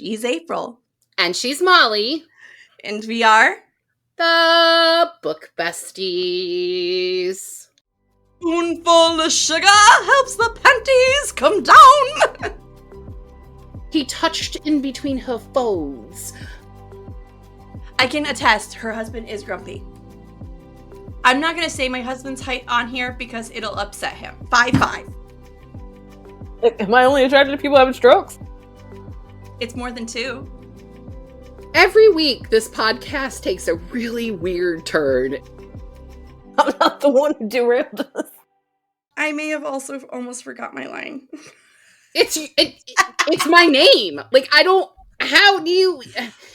She's April. And she's Molly. And we are the Book Besties. Spoonful of sugar helps the panties come down. He touched in between her folds. I can attest, her husband is grumpy. I'm not going to say my husband's height on here because it'll upset him. 5'5". Am I only attracted to people having strokes? It's more than 2. Every week, this podcast takes a really weird turn. I'm not the one who derailed this. I may have also almost forgot my line. It's my name. Like, how do you...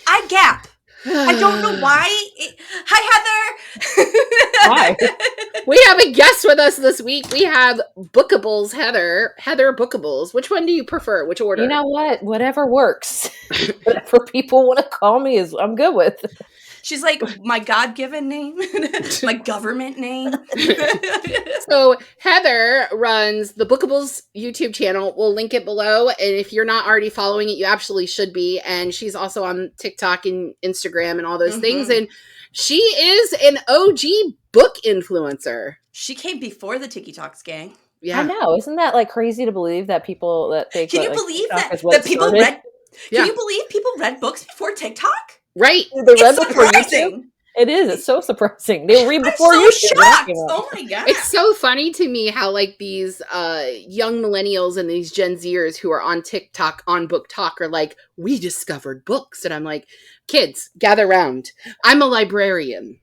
I gap. I don't know why. Hi, Heather. Hi. We have a guest with us this week. We have Bookables Heather. Heather Bookables. Which one do you prefer? Which order? You know what? Whatever works. Whatever people want to call me I'm good with. She's like, my God-given name, my government name. So Heather runs the Bookables YouTube channel. We'll link it below. And if you're not already following it, you absolutely should be. And she's also on TikTok and Instagram and all those things. And she is an OG book influencer. She came before the Tiki Talks gang. Yeah, I know. Isn't that like crazy to believe that people that think? Can you like, believe TikTok that people started? read? Can you believe people read books before TikTok? Right. They read before surprising. It is. It's so surprising. They read before I'm you. so shocked. Oh my god! It's so funny to me how like these young millennials and these Gen Zers who are on TikTok on Book Talk are like, we discovered books, and I'm like, kids, gather round. I'm a librarian,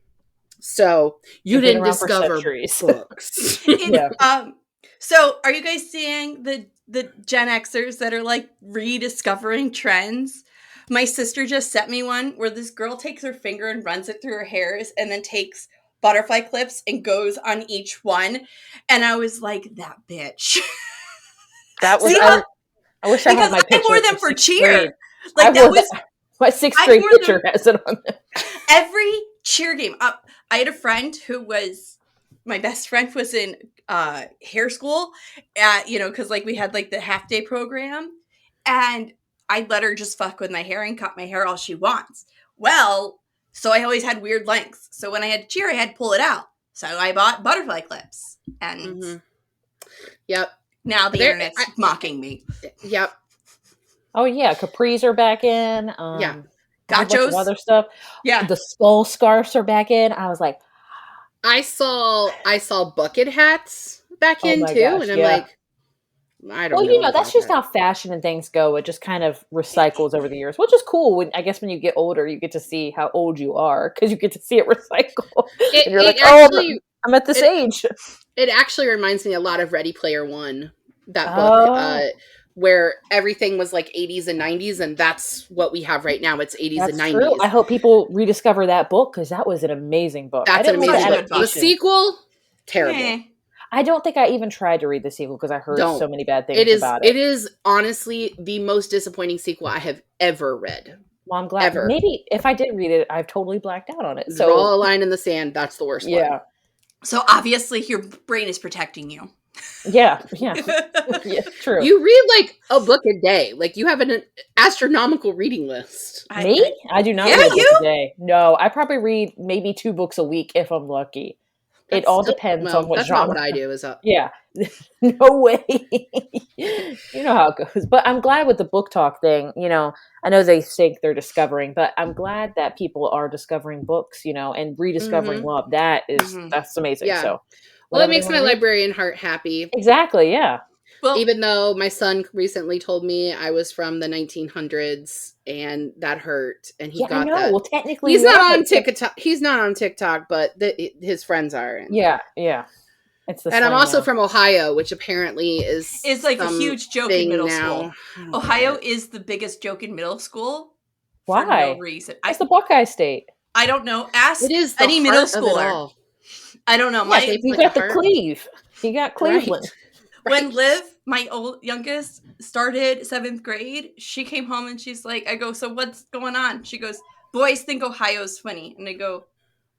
so you didn't discover books. Yeah. So are you guys seeing the Gen Xers that are like rediscovering trends? My sister just sent me one where this girl takes her finger and runs it through her hairs and then takes butterfly clips and goes on each one. And I was like, that bitch. That was, I wish I had my picture. I wore them for cheer. Grade. Like that was my 6th grade picture has it on there. Every cheer game. I had a friend who was, my best friend was in hair school at, because like we had like the half day program, and I let her just fuck with my hair and cut my hair all she wants. Well, so I always had weird lengths. So when I had to cheer, I had to pull it out. So I bought butterfly clips. And Yep. Now the internet's mocking me. Yep. Oh yeah, capris are back in. Yeah. Gachos. Other stuff. Yeah. The skull scarves are back in. I was like, I saw bucket hats back in too, gosh, and I'm like, I don't know. Well, that's just how fashion and things go. It just kind of recycles over the years, which is cool. I guess when you get older, you get to see how old you are because you get to see it recycle. And you're like, I'm at this age. It actually reminds me a lot of Ready Player One, that book, where everything was like 80s and 90s, and that's what we have right now. It's 80s and 90s. True. I hope people rediscover that book because that was an amazing book. That's an amazing book. The sequel, terrible. I don't think I even tried to read the sequel because I heard so many bad things about it. It is honestly the most disappointing sequel I have ever read. Well, I'm glad. Maybe if I did read it, I've totally blacked out on it. So draw a line in the sand. That's the worst one. So obviously your brain is protecting you. Yeah, true. You read like a book a day. Like you have an astronomical reading list. Me? I do not read a book a day. No, I probably read maybe 2 books a week if I'm lucky. It all depends on what that's genre. Not what I do. Is up. Yeah, no way. You know how it goes. But I'm glad with the book talk thing. I know they think they're discovering, but I'm glad that people are discovering books. And rediscovering love. That's amazing. Yeah. So, well, it makes my librarian heart happy. Exactly. Yeah. Well, even though my son recently told me I was from the 1900s and that hurt, and he got that. Well, technically, he's not on TikTok. He's not on TikTok, but his friends are. Yeah. It's and I'm also from Ohio, which apparently is like a huge joke in middle school. Ohio is the biggest joke in middle school. Why? For no reason. It's the Buckeye State. I don't know. Ask it is any middle schooler. I don't know. You got the Cleve. You got Cleveland. Right. When Liv, my youngest, started 7th grade, she came home and she's like, I go, so what's going on? She goes, boys think Ohio's funny. And I go,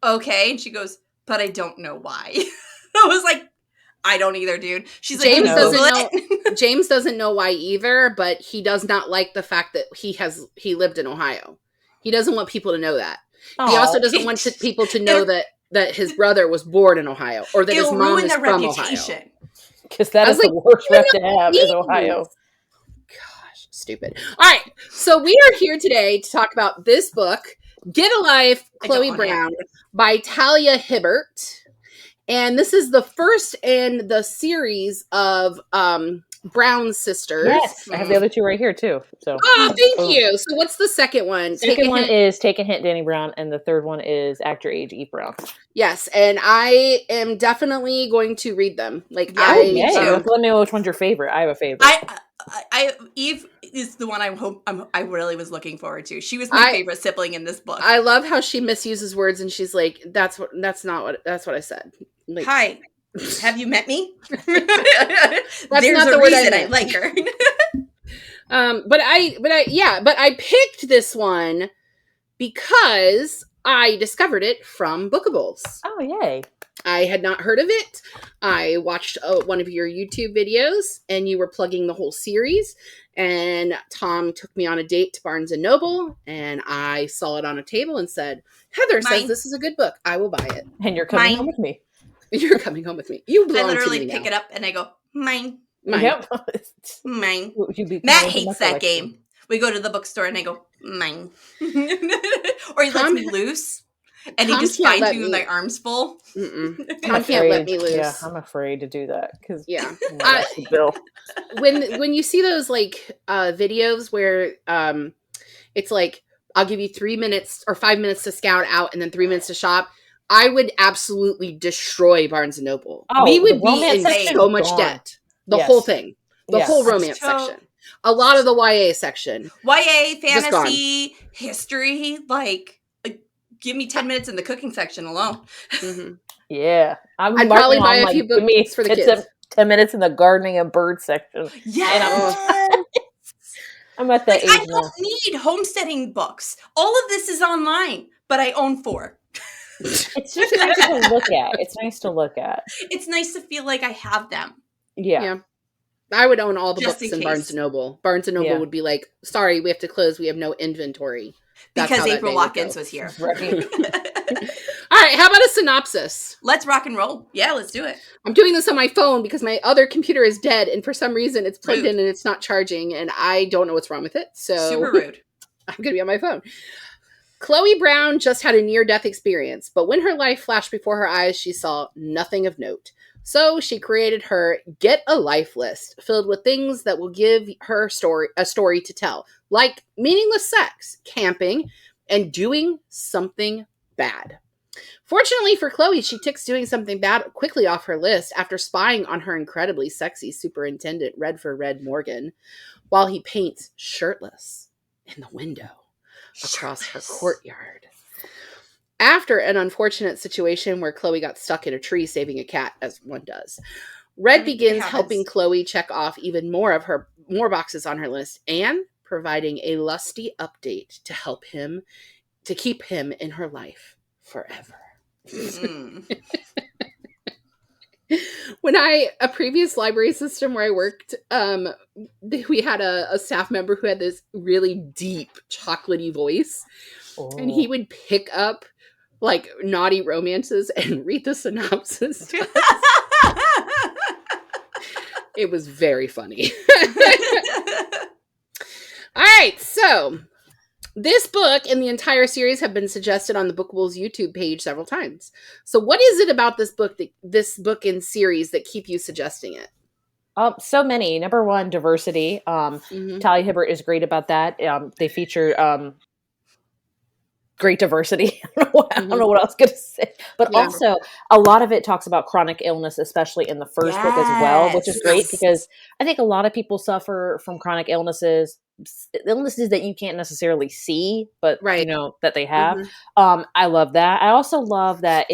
okay. And she goes, but I don't know why. I was like, I don't either, dude. She's like, James doesn't know. James doesn't know why either, but he does not like the fact that he lived in Ohio. He doesn't want people to know that. He also doesn't want people to know that his brother was born in Ohio or that his mom is from Ohio. Because that is the worst rep to have is Ohio. Gosh, stupid. All right, so we are here today to talk about this book, Get a Life, Chloe Brown, by Talia Hibbert. And this is the first in the series of Brown sisters. Yes, I have the other two right here too. So, thank you. So, what's the second one? Second one is Take a Hint, Danny Brown, and the third one is Act Your Age, Eve Brown. Yes, and I am definitely going to read them. Like, let me know which one's your favorite. I have a favorite. Eve is the one I really was looking forward to. She was my favorite sibling in this book. I love how she misuses words and she's like, that's what I said. Like, hi, have you met me? There's not the a word reason I like her. But I picked this one because I discovered it from Bookables. Oh, yay. I had not heard of it. I watched one of your YouTube videos and you were plugging the whole series, and Tom took me on a date to Barnes & Noble and I saw it on a table and said, Heather says this is a good book. I will buy it. And you're coming home with me. You're coming home with me. You belong I literally to me pick now. it up and I go, mine. Yep. Mine. Matt hates that game. We go to the bookstore and I go, mine. Or he lets me loose. And he just finds me with my arms full. Tom can't let me loose. Yeah, I'm afraid to do that. Because Bill. When you see those like videos where it's like, I'll give you 3 minutes or 5 minutes to scout out and then 3 minutes to shop, I would absolutely destroy Barnes & Noble. We would be in so much debt. The whole thing. The whole romance section. A lot of the YA section. YA, fantasy, history, like, give me 10 minutes in the cooking section alone. Mm-hmm. Yeah. I'd probably buy a few books for the kids. 10 minutes in the gardening and bird section. Yeah. I'm at that age I don't need homesteading books. All of this is online, but I own 4. It's just nice to look at. It's nice to look at. It's nice to feel like I have them. Yeah. I would own all the books in Barnes & Noble. Barnes & Noble would be like, sorry, we have to close. We have no inventory. Because April Watkins was here. Right. All right, how about a synopsis? Let's rock and roll. Yeah, let's do it. I'm doing this on my phone because my other computer is dead, and for some reason it's plugged in and it's not charging, and I don't know what's wrong with it. So super rude. I'm going to be on my phone. Chloe Brown just had a near-death experience, but when her life flashed before her eyes, she saw nothing of note. So she created her Get a Life list, filled with things that will give her a story to tell, like meaningless sex, camping, and doing something bad. Fortunately for Chloe, she ticks doing something bad quickly off her list after spying on her incredibly sexy superintendent, Red Morgan, while he paints shirtless in the window across her courtyard. After an unfortunate situation where Chloe got stuck in a tree saving a cat, as one does, Red begins helping Chloe check off even more boxes on her list and providing a lusty update to help him to keep him in her life forever. When a previous library system where I worked, we had a staff member who had this really deep chocolatey voice, and he would pick up like naughty romances and read the synopsis. It was very funny. All right, so this book and the entire series have been suggested on the Bookables YouTube page several times. So what is it about this book and series that keep you suggesting it? So many. Number one, diversity. Talia Hibbert is great about that. They feature great diversity. I don't know what I was going to say. But also, a lot of it talks about chronic illness, especially in the first book as well, which is great because I think a lot of people suffer from chronic illnesses that you can't necessarily see, but you know that they have. I love that. I also love that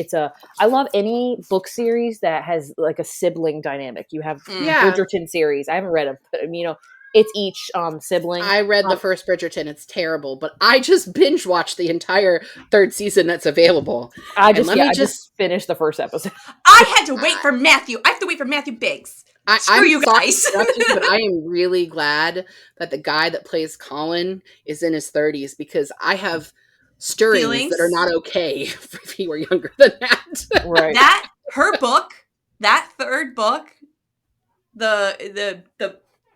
I love any book series that has like a sibling dynamic. You have Bridgerton series. I haven't read them, but you know, it's each sibling. I read the first Bridgerton. It's terrible, but I just binge watched the entire 3rd season that's available. I just finished the first episode. I had to wait for Matthew. I have to wait for Matthew Biggs. Screw you guys. But I am really glad that the guy that plays Colin is in his 30s, because I have stirrings that are not okay if he were younger than that. Right. Her book, that third book, the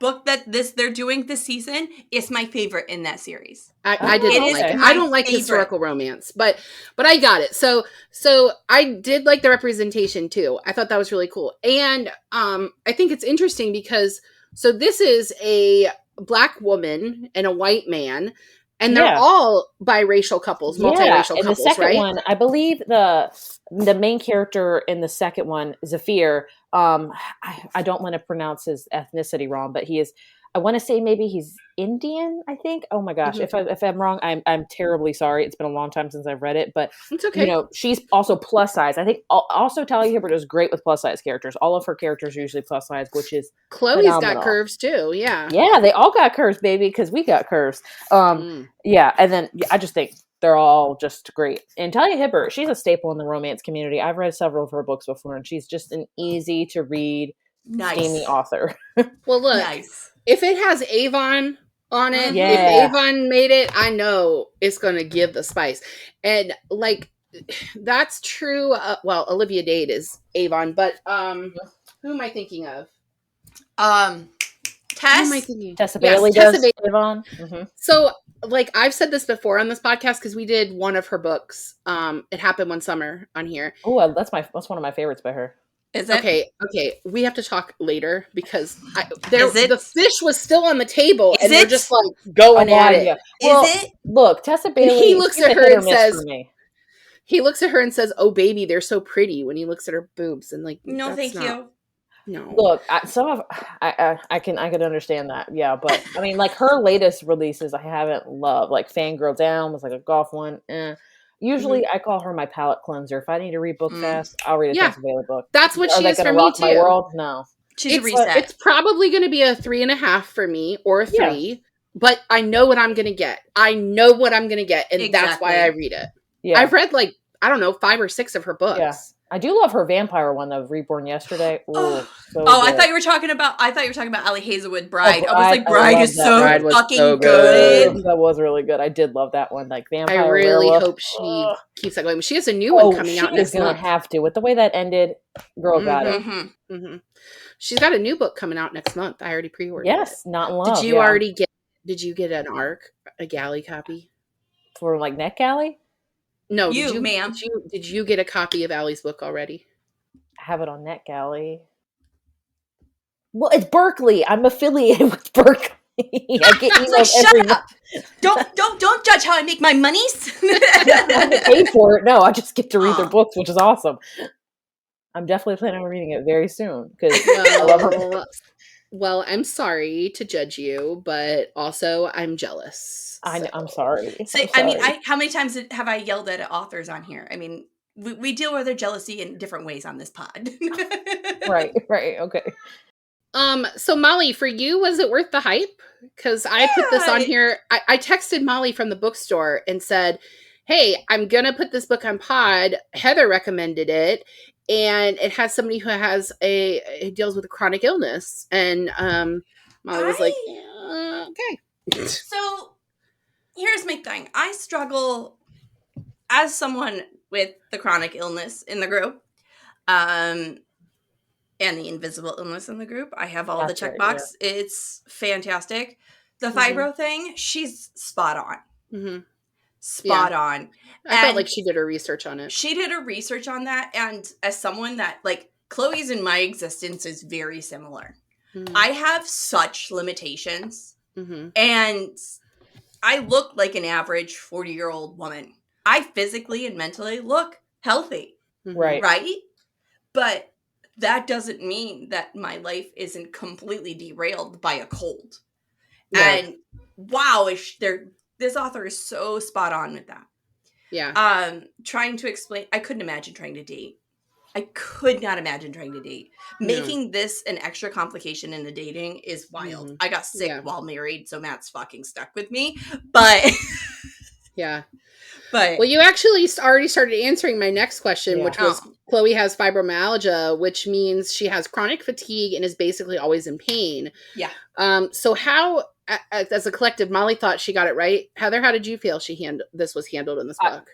book that they're doing this season is my favorite in that series. I didn't like it. I don't like historical romance, but I got it. So I did like the representation too. I thought that was really cool. And I think it's interesting because so this is a Black woman and a white man, and they're all biracial couples, multiracial couples, the second right? one, I believe the main character in the second one, Zafir, I don't want to pronounce his ethnicity wrong, but he is, I want to say maybe he's Indian, I think. Oh my gosh. If I'm wrong, I'm terribly sorry. It's been a long time since I've read it, but it's okay. You know, she's also plus size. I think also Talia Hibbert is great with plus size characters. All of her characters are usually plus size, which is Chloe's phenomenal. got curves too. Yeah. Yeah. They all got curves, baby. Cause we got curves. Yeah. And then I just think they're all just great. And Talia Hibbert, she's a staple in the romance community. I've read several of her books before, and she's just an easy to read, steamy author. Well, look, if it has Avon on it, if Avon made it, I know it's going to give the spice. And like, that's true. Well, Olivia Dade is Avon, but who am I thinking of? Tessa Bailey does Avon. So, like, I've said this before on this podcast because we did one of her books. It Happened One Summer on here. Oh, that's one of my favorites by her. Is it? Okay. We have to talk later because the fish was still on the table and we're just like going at it. Is it? Look, Tessa Bailey. He looks at her and says, "He looks at her and says, 'Oh, baby, they're so pretty.'" When he looks at her boobs and like, no, thank you. No. Look, I can understand that. Yeah, but I mean, like her latest releases, I haven't loved. Like Fangirl Down was like a golf one. Usually, I call her my palate cleanser. If I need to read book fast, I'll read a Tessa Bailey book. That's what she is for me too. My world? No, she's a reset. It's probably going to be a 3.5 for me, or a 3. But I know what I'm going to get. And that's why I read it. Yeah, I've read like I don't know 5 or 6 of her books. Yeah. I do love her vampire one though, Reborn Yesterday. I thought you were talking about Ali Hazelwood Bride. I was like, Bride is so fucking good. That was really good. I did love that one. Like vampire. I really hope she keeps that going. She has a new one coming out next month. She's gonna have to. With the way that ended, girl got it. She's got a new book coming out next month. I already pre-ordered. Yes, Not in Love. Did you already get? Did you get an ARC, a galley copy for like NetGalley? No, ma'am. Did you get a copy of Allie's book already? I have it on NetGalley. Well, it's Berkeley. I'm affiliated with Berkeley. I get emails shut up. Don't judge how I make my monies. I don't have to pay for it. No, I just get to read their books, which is awesome. I'm definitely planning on reading it very soon because I love her books. Well, I'm sorry to judge you, but also I'm jealous. I'm sorry. I mean, how many times have I yelled at authors on here? I mean, we deal with their jealousy in different ways on this pod. Right, okay. So Molly, for you, was it worth the hype? Because I put this on here. I texted Molly from the bookstore and said, "Hey, I'm gonna put this book on pod. Heather recommended it, and it has somebody who has deals with a chronic illness." And Molly was like, "Okay." So here's my thing. I struggle as someone with the chronic illness in the group, and the invisible illness in the group. I have all the checkbox. Yeah. It's fantastic. The fibro thing, she's spot on. Spot on. I felt like she did her research on it. She did her research on that. And as someone that, like, Chloe's and my existence is very similar. I have such limitations. And I look like an average 40-year-old woman. I physically and mentally look healthy. Right? But that doesn't mean that my life isn't completely derailed by a cold. Right. And wow, this author is so spot on with that. Yeah. Trying to explain, I couldn't imagine trying to date. I could not imagine trying to date. Making this an extra complication in the dating is wild. I got sick while married, so Matt's fucking stuck with me. But But Well, you actually already started answering my next question, Yeah. which was Chloe has fibromyalgia, which means she has chronic fatigue and is basically always in pain. yeah. So how, as a collective, Molly thought she got it right. Heather, how did you feel this was handled in this book?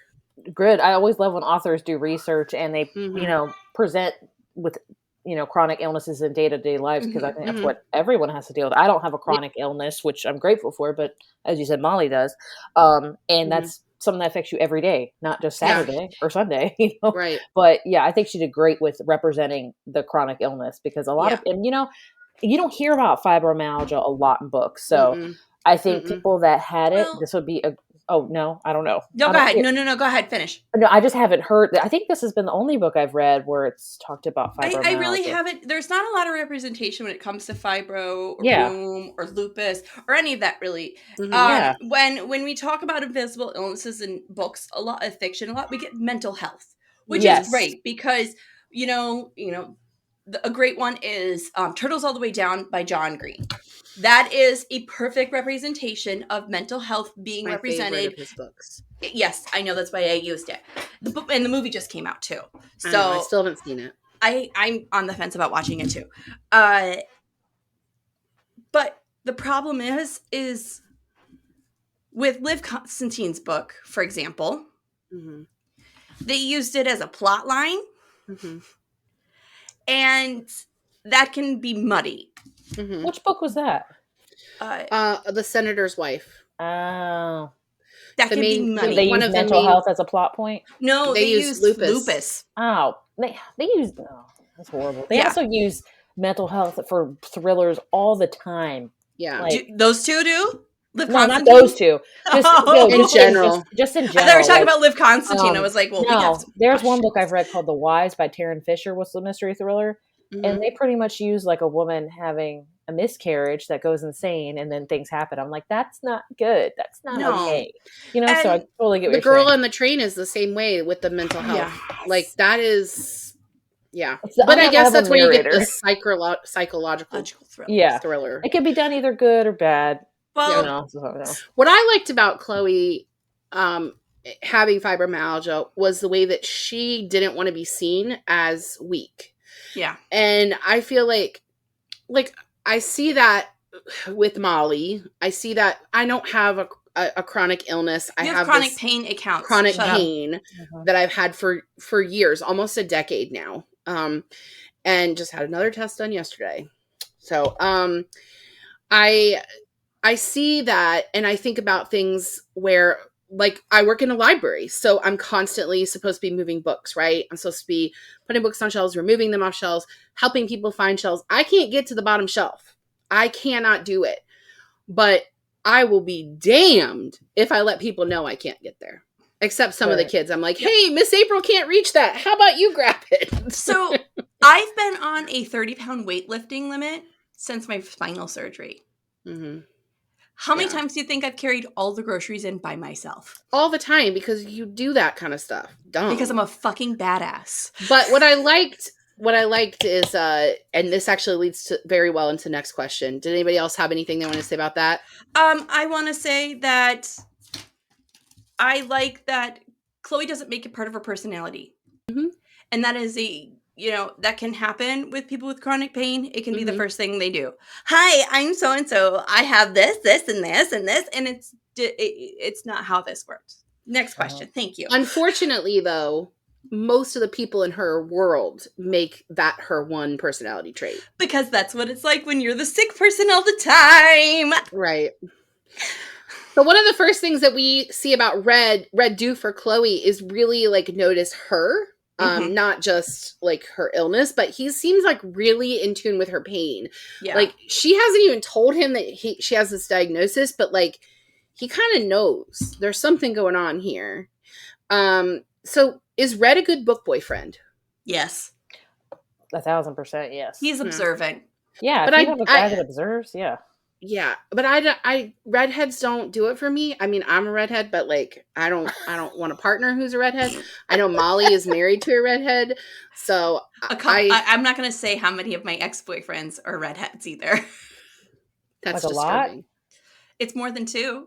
Good. I always love when authors do research and they, Mhm. present with, chronic illnesses in day-to-day lives, because I think that's Mhm. what everyone has to deal with. I don't have a Yeah. chronic illness, which I'm grateful for, but as you said, Molly does. And Mhm. that's something that affects you every day, not just Yeah. Saturday or Sunday, Right. But yeah, I think she did great with representing the chronic illness, because a lot of, and you don't hear about fibromyalgia a lot in books. So Mm-mm. I think Mm-mm. people that had it, Well, this would be oh no, I don't know. no, I go don't ahead. hear, No, go ahead. Finish. no, I just haven't heard. I think this has been the only book I've read where it's talked about I really fibromyalgia. haven't. There's not a lot of representation when it comes to fibro or Yeah. rheum or lupus or any of that really. Mhm. Yeah. When we talk about invisible illnesses in books, a lot of fiction, we get mental health, which Yes. is great because a great one is Turtles All the Way Down by John Green. That is a perfect representation of mental health being My favorite represented. of his books. Yes, I know, that's why I used it. The book and the movie just came out too. I know, I So still haven't seen it. I'm on the fence about watching it too. But the problem is with Liv Constantine's book, for example, Mhm. they used it as a plot line, Mhm. and that can be muddy. Mhm. Which book was that? The Senator's Wife. Oh. That The can be main, muddy. They one use of the mental main. health as a plot point. No, They they use used lupus. lupus. Oh, they use. Oh, that's horrible. They Yeah. also use mental health for thrillers all the time. Yeah. Like, Those two do? Liv no, not Constantine? those two. Just Oh. In general. just in I thought we general. were talking like, about Liv Constantine. I was like, well, we have no, some there's one book questions. I've read called The Wives by Taryn Fisher, was the mystery thriller. And Mhm. they pretty much use like a woman having a miscarriage that goes insane and then things happen. I'm like, that's not good. That's not No. okay. So I And totally get what The you're Girl saying. on the Train is the same way with the mental health. Yeah. Like that is, yeah. It's the But I guess unreliable that's where you get the narrator. psychological logical thriller. Yeah. thriller. It can be done either good or bad. Well, So. What I liked about Chloe having fibromyalgia was the way that she didn't want to be seen as weak. yeah. And I feel like I see that with Molly. I see that I don't have a chronic illness. I You have have chronic this pain. It counts. chronic Shut up. pain that I've had for years, almost a decade now. And just had another test done yesterday. So I see that, and I think about things where, like, I work in a library, so I'm constantly supposed to be moving books, right? I'm supposed to be putting books on shelves, removing them off shelves, helping people find shelves. I can't get to the bottom shelf. I cannot do it. But I will be damned if I let people know I can't get there. Except some of the kids. I'm like, hey, Miss April can't reach that. How about you grab it? So I've been on a 30-pound weightlifting limit since my spinal surgery. Mm-hmm. How many times do you think I've carried all the groceries in by myself? All the time, because you do that kind of stuff. Dumb. Because I'm a fucking badass. But what I liked is, and this actually leads very well into the next question. Did anybody else have anything they want to say about that? I want to say that I like that Chloe doesn't make it part of her personality. Mm-hmm. And that is that can happen with people with chronic pain. It can be the first thing they do. Hi, I'm so-and-so. I have this, and this, and this. And it's not how this works. Next question. Thank you. Unfortunately, though, most of the people in her world make that her one personality trait. Because that's what it's like when you're the sick person all the time. Right. So one of the first things that we see about Red do for Chloe is really like notice her. Not just like her illness, but he seems like really in tune with her pain. Yeah. Like she hasn't even told him that she has this diagnosis, but like he kind of knows there's something going on here. So is Red a good book boyfriend? Yes. 1,000%, yes. He's observant. Yeah, but if you have a guy that observes, yeah. Yeah, but I redheads don't do it for me. I mean, I'm a redhead, but like I don't want a partner who's a redhead. I know Molly is married to a redhead, so I'm not going to say how many of my ex-boyfriends are redheads either. That's like a lot. It's more than 2.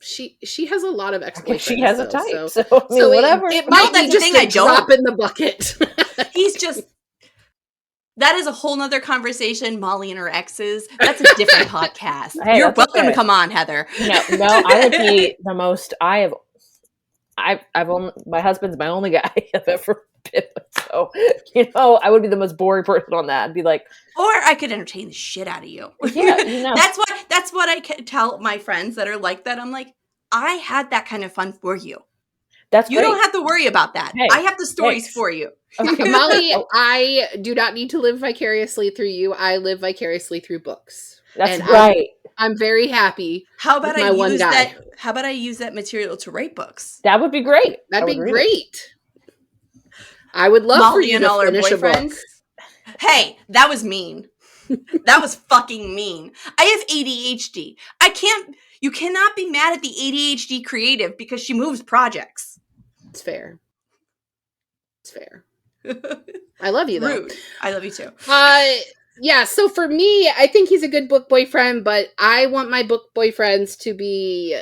She has a lot of Okay, ex-boyfriends. she has a though, type, so so I mean, whatever. It might that's be the just thing, I a don't. drop in the bucket. He's just. That is a whole nother conversation. Molly and her exes. That's a different podcast. Hey, You're that's welcome okay. to come on, Heather. No, I would be the most. I've only, my husband's my only guy I've ever been with, so I would be the most boring person on that. I'd be like, Or I could entertain the shit out of you. yeah, That's what I can tell my friends that are like that. I'm like, I had that kind of fun for you. that's You great. don't have to worry about that. Hey, I have the stories thanks. for you. Okay. Molly, Oh, I do not need to live vicariously through you. I live vicariously through books. that's And right. I'm very happy. How about with my I one use guy. that? How about I use that material to write books? That would be great. That'd I be would read it. great. I would love for Molly you and to all her finish a book. boyfriends. Hey, that was mean. That was fucking mean. I have ADHD. You cannot be mad at the ADHD creative because she moves projects. It's fair. I love you, though. Rude. I love you too. Yeah, so for me, I think he's a good book boyfriend, but I want my book boyfriends to be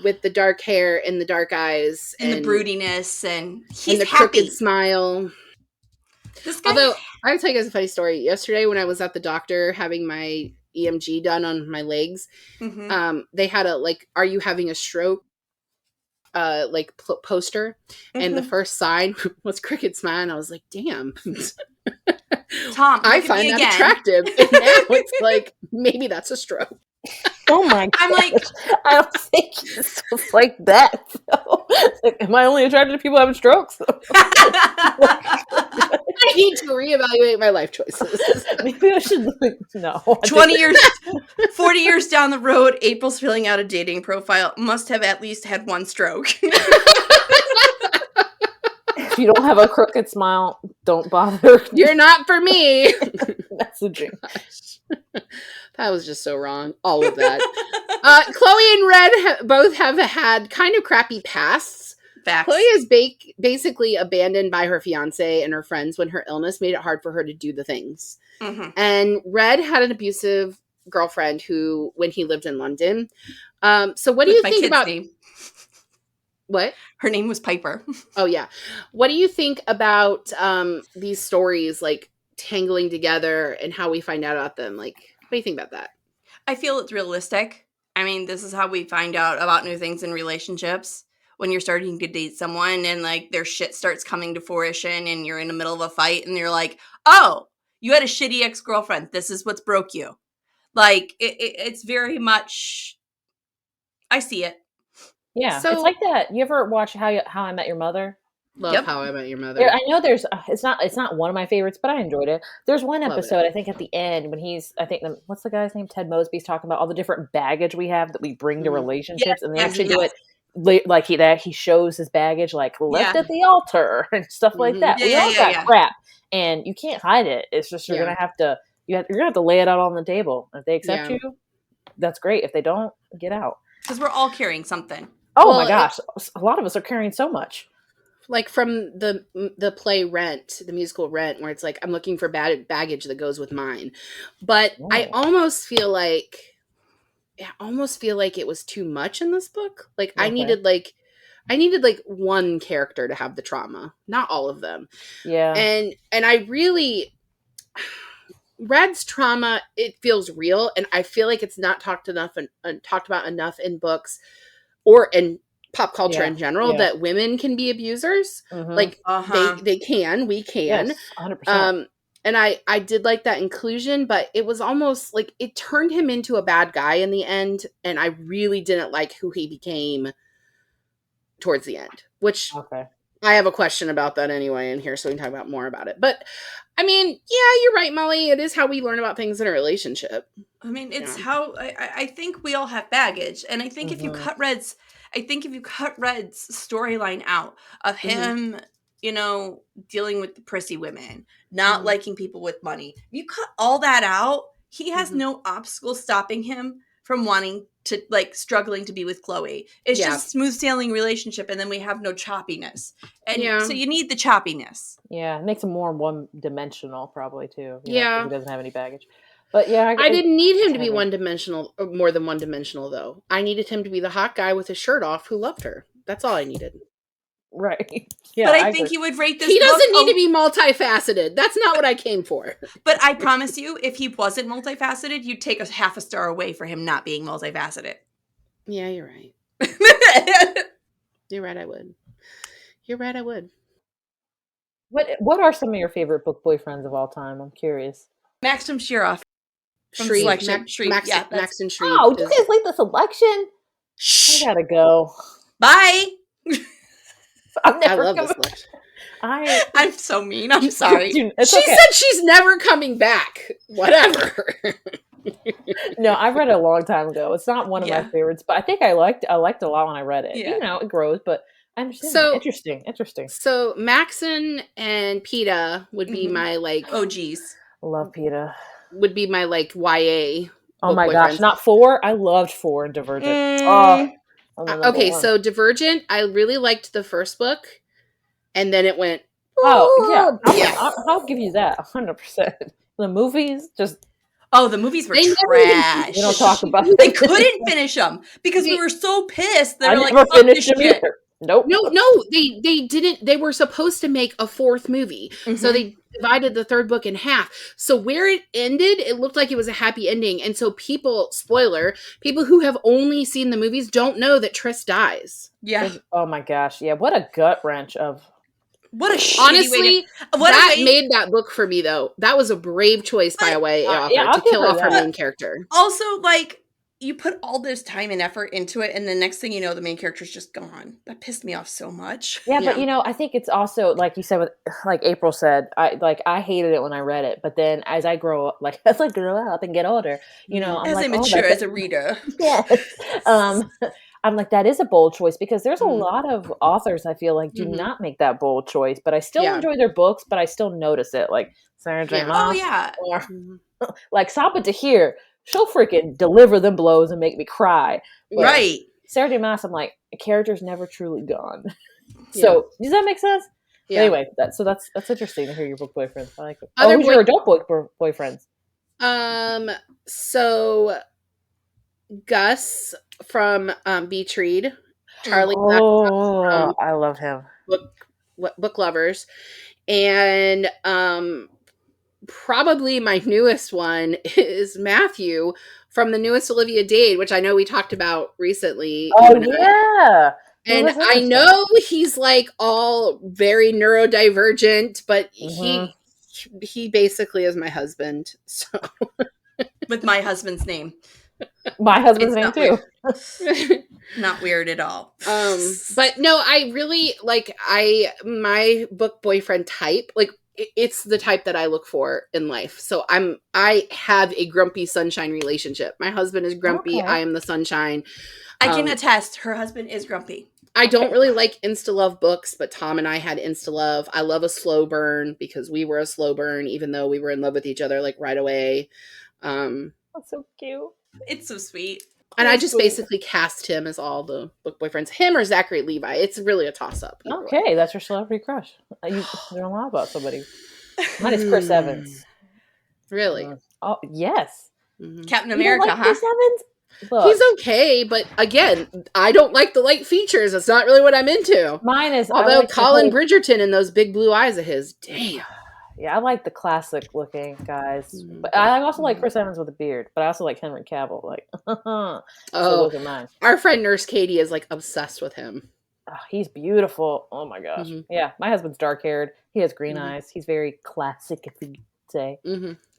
with the dark hair and the dark eyes. And the broodiness, and he's and the happy. crooked smile. This guy. Although, I'll tell you guys a funny story. Yesterday, when I was at the doctor having my EMG done on my legs, they had a, are you having a stroke? Poster, and the first sign was crooked smile, and I was like, damn. Tom, I find that attractive. And now it's like, maybe that's a stroke. Oh my god. I'm like, I don't think it's like that. So. Am I only attracted to people having strokes? I need to reevaluate my life choices. Maybe I should no. 20 years, 40 years down the road, April's filling out a dating profile. Must have at least had one stroke. If you don't have a crooked smile, don't bother. You're not for me. Messaging. That was just so wrong. All of that. Chloe and Red both have had kind of crappy pasts. Facts. Chloe is basically abandoned by her fiance and her friends when her illness made it hard for her to do the things. And Red had an abusive girlfriend who, when he lived in London. So what do you think about... Name. What? Her name was Piper. Oh, yeah. What do you think about these stories, tangling together and how we find out about them? What do you think about that? I feel it's realistic. I mean, this is how we find out about new things in relationships. When you're starting to date someone and their shit starts coming to fruition and you're in the middle of a fight and you're like, oh, you had a shitty ex-girlfriend. This is what's broke you. It's very much, I see it. Yeah, So, it's like that. You ever watch How I Met Your Mother? Love How I Met Your Mother. I know there's. It's not one of my favorites, but I enjoyed it. There's one episode I think at the end when what's the guy's name? Ted Mosby's talking about all the different baggage we have that we bring to relationships, and they actually do it. He shows his baggage left at the altar and stuff like that. We all got crap, and you can't hide it. It's just you're gonna have to lay it out on the table. If they accept you, that's great. If they don't, get out. Because we're all carrying something. Oh my gosh, a lot of us are carrying so much. From the play Rent, the musical Rent, where it's I'm looking for baggage that goes with mine. But I almost feel like it was too much in this book. Okay. I needed one character to have the trauma, not all of them. Yeah. And I really, Red's trauma, it feels real, and I feel like it's not talked about enough in books or in pop culture in general that women can be abusers. We can. Yes, 100%. And I did like that inclusion, but it was almost it turned him into a bad guy in the end, and I really didn't like who he became towards the end, which I have a question about that anyway in here, so we can talk about more about it. But I mean, yeah, you're right, Molly. It is how we learn about things in a relationship. I mean, it's how I think we all have baggage, and I think if you cut Red's storyline out of him, dealing with the prissy women, not liking people with money, you cut all that out, he has no obstacle stopping him from wanting to struggling to be with Chloe. It's just a smooth sailing relationship, and then we have no choppiness. And so you need the choppiness. Yeah, it makes him more one dimensional probably too. He doesn't have any baggage. But yeah, I didn't need him to be heavy. one-dimensional, or more than one-dimensional, though. I needed him to be the hot guy with his shirt off who loved her. That's all I needed. Right. Yeah, but I think you would rate this He book. doesn't need to be multifaceted. That's not what I came for. But I promise you, if he wasn't multifaceted, you'd take a half a star away for him not being multifaceted. Yeah, you're right. You're right, I would. You're right, I would. What are some of your favorite book boyfriends of all time? I'm curious. Maxim Shiroff. From Shreve, Selection. Shreve. Yeah, Max and Shreve. Oh, do you guys like the selection? Shh. I gotta go. Bye. I love this selection. I'm so mean. I'm sorry. She said she's never coming back. Whatever. No, I read it a long time ago. It's not one of my favorites, but I think I liked it a lot when I read it. Yeah. You know, it grows, but I understand. So Interesting. So Maxon and PETA would be my like OGs. Love PETA. Would be my like YA. Oh my gosh, not 4. I loved 4 and Divergent. Okay, so Divergent, I really liked the first book, and then it went. Oh yeah. I'll give you that 100%. The movies just. Oh, the movies were trash. We don't talk about They couldn't finish them because we were so pissed. They were like, never fuck this finished them shit. either. Nope. No, they didn't. They were supposed to make a 4th movie, so they divided the 3rd book in half. So where it ended, it looked like it was a happy ending, and so people who have only seen the movies don't know that Triss dies. Yeah. Oh my gosh. Yeah. What a gut wrench of. What a shitty Honestly, way that made that book for me, though. That was a brave choice by a YA author to kill off her main character. Also, like, you put all this time and effort into it, and the next thing you know, the main character's just gone. That pissed me off so much. Yeah, but you know, I think it's also like you said, like April said, I hated it when I read it, but then as I grow up, as I grow up and get older, you know, I'm as like, I mature as a reader. Yes. I'm like, that is a bold choice because there's a lot of authors I feel like do not make that bold choice, but I still enjoy their books, but I still notice it. Like Sarah J. Maas. Oh, yeah. Or like Saba Tahir, she'll freaking deliver them blows and make me cry. But right. Sarah J. Maas, I'm like, a character's never truly gone. So does that make sense? Yeah. Anyway, that's interesting to hear your book boyfriends. I like it. Who's your adult boyfriends? So Gus from Beach Read, Charlie. I love him. Book lovers, and probably my newest one is Matthew from the newest Olivia Dade, which I know we talked about recently. Oh yeah. And I know he's like all very neurodivergent, but he basically is my husband. So with my husband's name. My husband's name too. Not weird at all. But no, I really like my book boyfriend type, like it's the type that I look for in life. So I have a grumpy sunshine relationship. My husband is grumpy. Okay. I am the sunshine. I can attest her husband is grumpy. I don't really like insta-love books, but Tom and I had insta-love. I love a slow burn because we were a slow burn, even though we were in love with each other like right away. That's so cute. It's so sweet. And I just basically cast him as all the book boyfriends. Him or Zachary Levi. It's really a toss-up. Okay, that's your celebrity crush. You don't know about somebody. Mine is Chris Evans. Really? Oh, yes. Mm-hmm. Captain America, like Chris Evans? Look. He's okay, but again, I don't like the light features. That's not really what I'm into. Mine is... Although like Colin Bridgerton and those big blue eyes of his, damn. Yeah, I like the classic looking guys. But I also like Chris Evans with a beard, but I also like Henry Cavill. Like, so those are mine. Our friend Nurse Katie is like obsessed with him. Oh, he's beautiful. Oh my gosh. Yeah, my husband's dark haired. He has green eyes. He's very classic, if you say.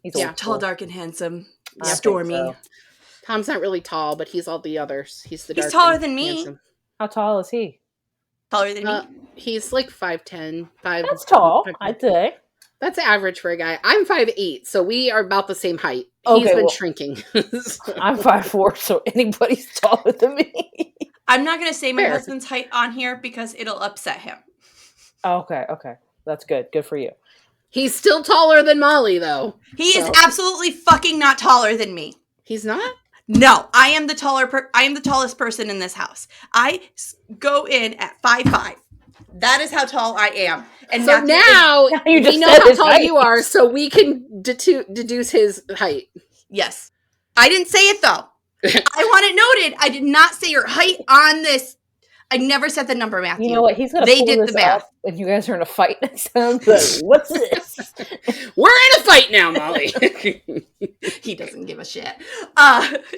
He's tall, dark, and handsome. Stormy. So. Tom's not really tall, but he's all the others. He's taller than me. Handsome. How tall is he? Taller than me? He's like 5'10". That's tall, I'd say. That's average for a guy. I'm 5'8", so we are about the same height. He's been shrinking. I'm 5'4", so anybody's taller than me. I'm not going to say my husband's height on here because it'll upset him. Okay. That's good. Good for you. He's still taller than Molly, though. He is absolutely fucking not taller than me. He's not? No, I am the tallest person in this house. I go in at 5'5". That is how tall I am. And so now we know how tall you are, so we can deduce his height. Yes. I didn't say it, though. I want it noted. I did not say your height on this. I never said the number, Matthew. You know what? He's going to They pull did this the math. up when you guys are in a fight next time. Like, what's this? We're in a fight now, Molly. He doesn't give a shit.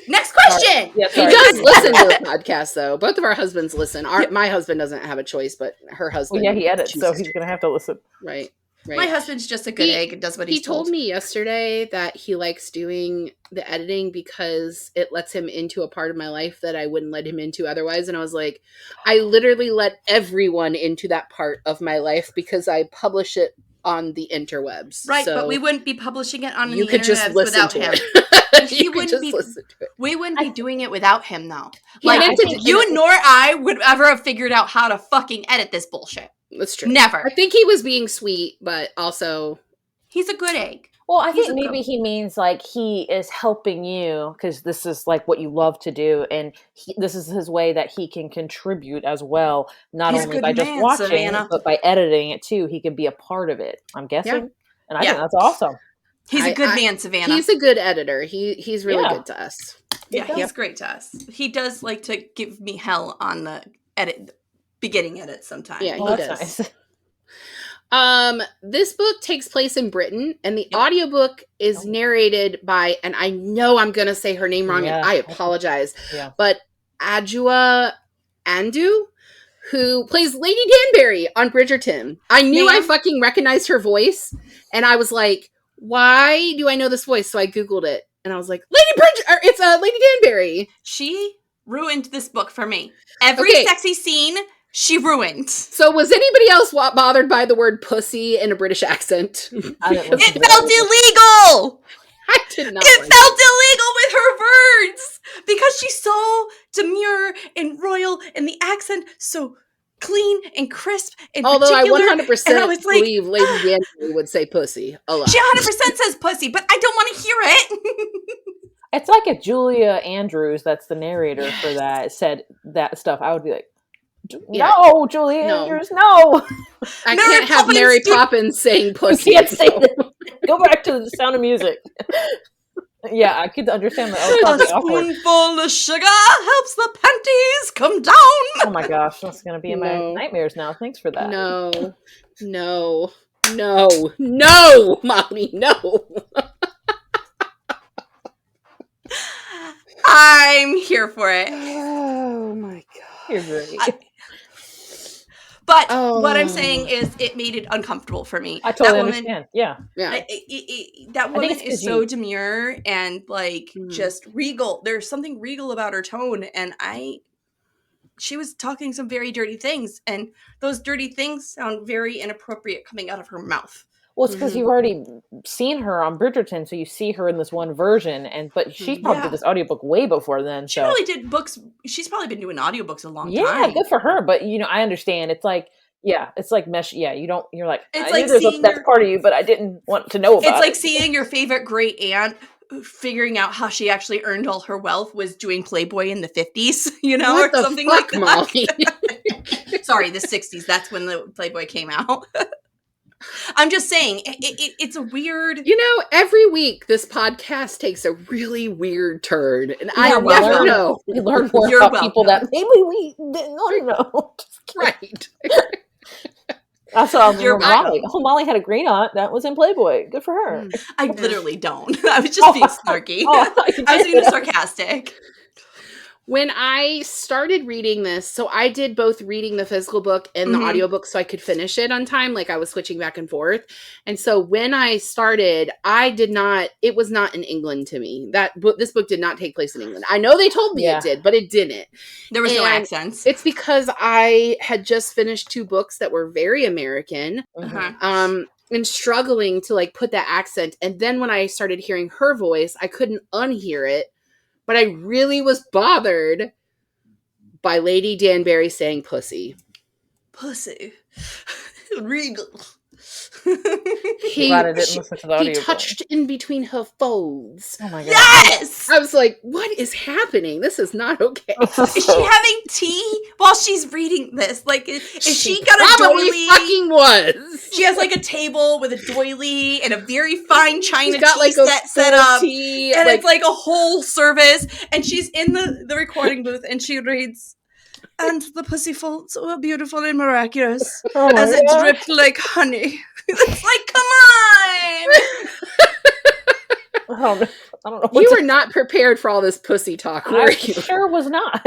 Next question. Yeah, He sorry. does listen to the podcast, though. Both of our husbands listen. My husband doesn't have a choice, but her husband. Well, yeah, he edits, so chooses he's going to have to listen. Right. Right. My husband's just a good egg and does what he's told. He told me yesterday that he likes doing the editing because it lets him into a part of my life that I wouldn't let him into otherwise. And I was like, I literally let everyone into that part of my life because I publish it on the interwebs. Right, so but we wouldn't be publishing it on the you could just internet listen without to him. it. He You could wouldn't just be. listen to it. We wouldn't be doing it without him, though. He Like, meant to you nor I would ever have figured out how to fucking edit this bullshit. That's true. Never. I think he was being sweet, but also He's a good egg. Well, I He's think maybe he means like he is helping you because this is like what you love to do, and this is his way that he can contribute as well, not He's a only good by just man, watching, Savannah. but by editing it too. He can be a part of it. I'm guessing, and I think that's awesome. He's a good man, Savannah. he's a good editor. He's really good to us. Yeah, he's great to us. He does like to give me hell on the beginning edit sometimes. Yeah, Well, he that's does. nice. This book takes place in Britain, and the audiobook is narrated by, and I know I'm gonna say her name wrong, and I apologize, but Adjoa Andu, who plays Lady Danbury on Bridgerton. I knew I fucking recognized her voice, and I was like, why do I know this voice? So I Googled it, and I was like, it's Lady Danbury. She ruined this book for me. Every sexy scene, she ruined. So was anybody else bothered by the word pussy in a British accent? It felt illegal! I did not. It felt illegal with her words! Because she's so demure and royal, and the accent so clean and crisp and although particular. I 100% and I was like, believe Lady Danbury would say pussy a lot. She 100% says pussy, but I don't want to hear it. It's like if Julia Andrews, that's the narrator for that, said that stuff, I would be like, no, Julia Andrews, no. I can't have Mary Poppins saying pussy. You can't say that. Go back to The Sound of Music. Yeah, I could understand that. A spoonful of sugar helps the panties come down. Oh my gosh, that's going to be in my nightmares now. Thanks for that. No, Molly, no. I'm here for it. Oh my god. You're great. But what I'm saying is it made it uncomfortable for me. I totally understand. Yeah. That woman is so demure and like just regal. There's something regal about her tone. And she was talking some very dirty things. And those dirty things sound very inappropriate coming out of her mouth. Well, it's because you've already seen her on Bridgerton, so you see her in this one version, but she probably did this audiobook way before then. She probably did books. She's probably been doing audiobooks a long time. Yeah, good for her. But I understand. It's like, it's like mesh. Yeah, you're like, it's I like knew that's part of you, but I didn't want to know about it. It's like seeing your favorite great aunt figuring out how she actually earned all her wealth was doing Playboy in the 50s, what or something fuck, like Molly? that. Sorry, the 60s. That's when the Playboy came out. I'm just saying, it's a weird... every week this podcast takes a really weird turn, and I never know. We learn more about people that maybe we didn't want to know. Right. That's how I remember Molly. Oh, Molly had a great aunt that was in Playboy. Good for her. I literally don't. I was just being snarky. I was being sarcastic. When I started reading this, so I did both reading the physical book and the audiobook so I could finish it on time. Like I was switching back and forth. And so when I started, it was not in England to me. This book did not take place in England. I know they told me it did, but it didn't. There was no accents. It's because I had just finished 2 books that were very American. And struggling to like put that accent. And then when I started hearing her voice, I couldn't unhear it. But I really was bothered by Lady Danbury saying pussy. Pussy. Regal. He Glad I didn't listen to the he audiobook. touched in between her folds. Oh my god. Yes! I was like, what is happening? This is not okay. Is she having tea while she's reading this? Like, is she got a probably doily? fucking was. She has like a table with a doily and a very fine china She's got tea like a set full up. tea, And it's like a whole service. And she's in the recording booth and she reads, "And the pussy folds were beautiful and miraculous Oh my as it god. dripped like honey." It's like, come on! I don't know. You were not prepared for all this pussy talk, were I you? sure was not.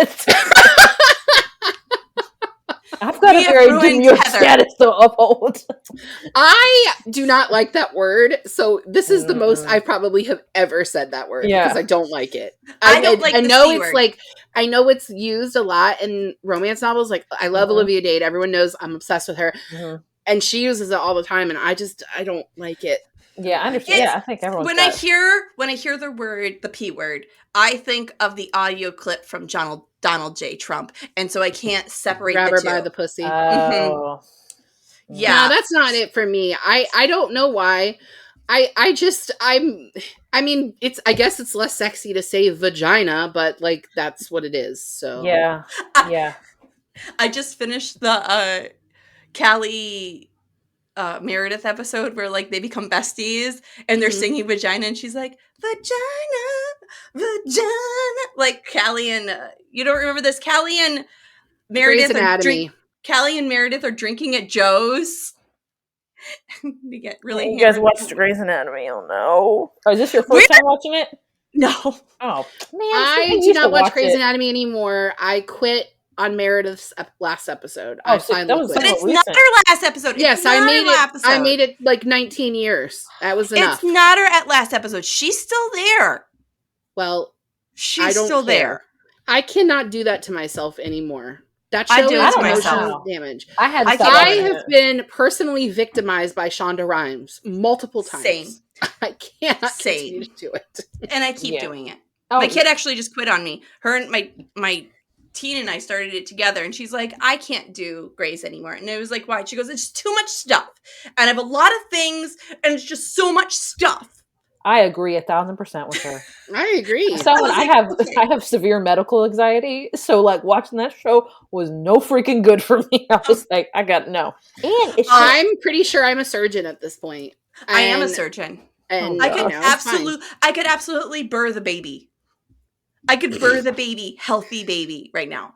I've got We a have very ruined demure Heather. status to uphold. I do not like that word, so this is the most I probably have ever said that word because I don't like it. I don't like I the know C it's word. like I know it's used a lot in romance novels. Like I love Olivia Dade. Everyone knows I'm obsessed with her, and she uses it all the time. And I don't like it. Yeah, I understand. It's- I think everyone's when I hear the word, the P word, I think of the audio clip from Donald J. Trump, and so I can't separate Grab the her two. by the pussy. Oh. Yeah. No, that's not it for me. I don't know why. I mean, I guess it's less sexy to say vagina, but like that's what it is. So Yeah. Yeah. I just finished the Callie Meredith episode where like they become besties and they're singing vagina and she's like, vagina, like Callie and you don't remember this? Callie and Meredith Callie and Meredith are drinking at Joe's. They get really You guys hammered. watched Grey's Anatomy? Oh no! Oh, is this your first time watching it? No. Oh man, I do not watch Grey's Anatomy anymore. I quit on Meredith's last episode. Oh, I so finally that was quit. But it's recent. not her last episode. Yes, It's not I made her last it. I episode. made it like 19 years. That was enough. It's not her at last episode. She's still there. Well, She's I don't still care. there. I cannot do that to myself anymore. That show I do it is to emotional myself. damage. I had. I to stop can't- I watching have it. been personally victimized by Shonda Rhimes multiple times. Same. I cannot Same. continue to do it. And I keep Yeah. doing it. Oh, My kid actually just quit on me. Her and my teen and I started it together, and she's like, I can't do Grey's anymore. And it was like, why? She goes, it's too much stuff. And I have a lot of things, and it's just so much stuff. I agree 1,000% with her. I agree. Someone I I was have like, okay. I have severe medical anxiety, so like watching that show was no freaking good for me. I was like, I got no. And it's I'm pretty sure I'm a surgeon at this point. I am a And- surgeon. And Oh, I could no, I could absolutely birth a baby. I could birth a baby, healthy baby right now.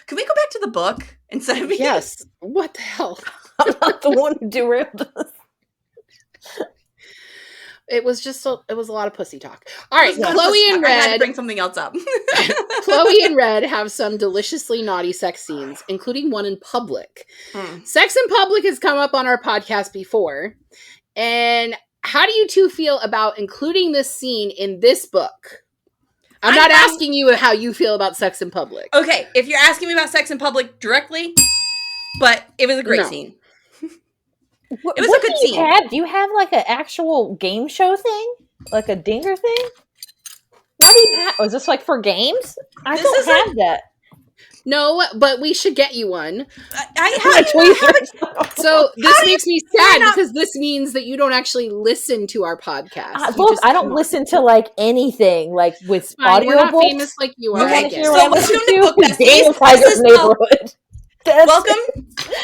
Can we go back to the book instead of Yes. What the hell? I'm not the one who derailed us. It was a lot of pussy talk. All right, Yeah. Chloe and I had to Red. bring something else up. Chloe and Red have some deliciously naughty sex scenes, including one in public. Sex in public has come up on our podcast before. And how do you two feel about including this scene in this book? I'm not asking you how you feel about sex in public. Okay, if you're asking me about sex in public directly, but it was a great scene. It was a good scene. Do you have like an actual game show thing? Like a dinger thing? What do you have? Is this like for games? I don't have that. No, but we should get you one. tweezer. So this makes me sad because this means that you don't actually listen to our podcast. Look, I don't listen to like anything like with We're not audiobooks. famous like you are. I guess. So welcome to Book Besties. Daniel Tiger's Neighborhood.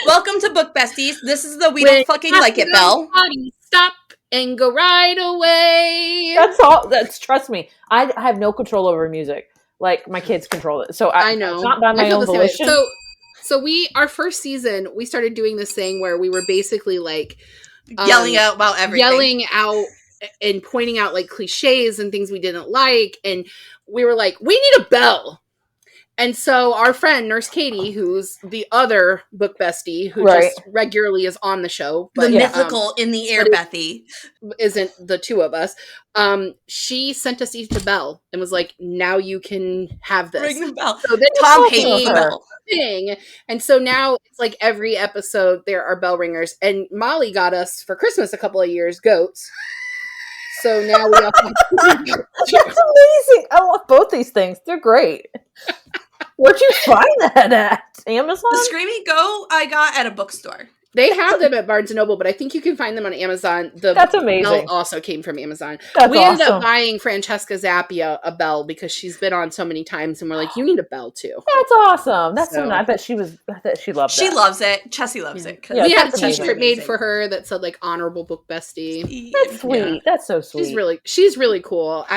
Welcome to Book Besties. This is the we don't fucking like it bell. Stop and go right away. That's all. Trust me. I have no control over music. Like my kids control it, so I know it's not by my own volition. So our first season, we started doing this thing where we were basically like yelling out about everything, yelling out and pointing out like cliches and things we didn't like, and we were like, we need a bell. And so our friend Nurse Katie, who's the other book bestie who just regularly is on the show, but the mythical in the air Bethy isn't the two of us. She sent us each a bell and was like, "Now you can have this." Ring the bell. So then Tom hates the bell. Thing. And so now it's like every episode there are bell ringers. And Molly got us for Christmas a couple of years goats. So now we also That's amazing. I love both these things. They're great. Where'd you find that at? Amazon? The Screaming Goat I got at a bookstore. They have them at Barnes & Noble, but I think you can find them on Amazon. That's amazing. Bell also came from Amazon. That's we ended awesome. up buying Francesca Zappia a bell because she's been on so many times, and we're like, you need a bell too. That's awesome. That's So- so nice. I bet she loved that. She loves it. Chessie loves it. 'cause Yeah, we had a that's amazing. t-shirt made for her that said like honorable book bestie. That's sweet. Yeah. That's so sweet. She's really cool.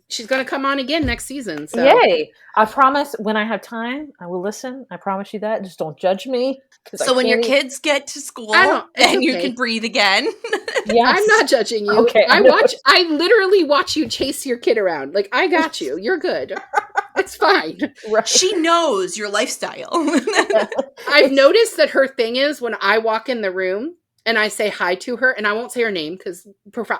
She's gonna come on again next season. So. Yay. I promise when I have time, I will listen. I promise you that. Just don't judge me. So when your kids get to school it's and you okay. can breathe again. Yes. I'm not judging you. Okay, I literally watch you chase your kid around. Like, I got you. You're good. It's fine. Right. She knows your lifestyle. I've noticed that her thing is when I walk in the room and I say hi to her, and I won't say her name because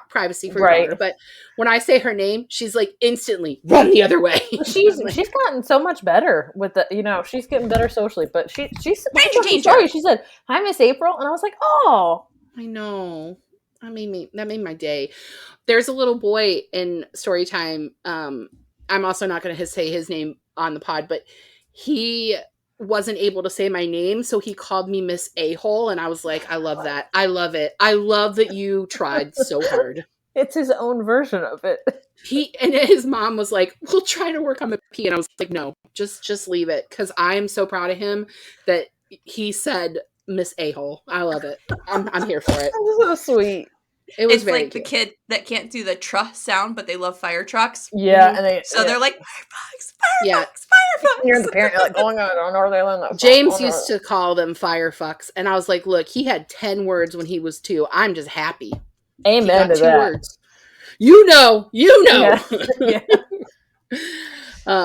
privacy for your daughter, but when I say her name, she's like instantly run the other way. She's gotten so much better with the, she's getting better socially, but she's danger. She said, "Hi, Miss April," and I was like, "Oh, I know." That made my day. There's a little boy in Storytime. I'm also not going to say his name on the pod, but he wasn't able to say my name, so he called me Miss A-hole, and I was like, I love that. I love it. I love that you tried so hard. It's his own version of it." And his mom was like, "We'll try to work on the P," and I was like, "No, just leave it," because I am so proud of him that he said Miss A-hole. I love it. I'm here for it. That's so sweet. It was It's very like the kid that can't do the truck sound, but they love fire trucks. Yeah, and they're like, firefox, Yeah. firefox. You're the parent, you're like going on, or they like, James used to call them firefucks, and I was like, "Look, he had 10 words when he was 2. I'm just happy." Amen to two that. words. You know. Yeah. Yeah.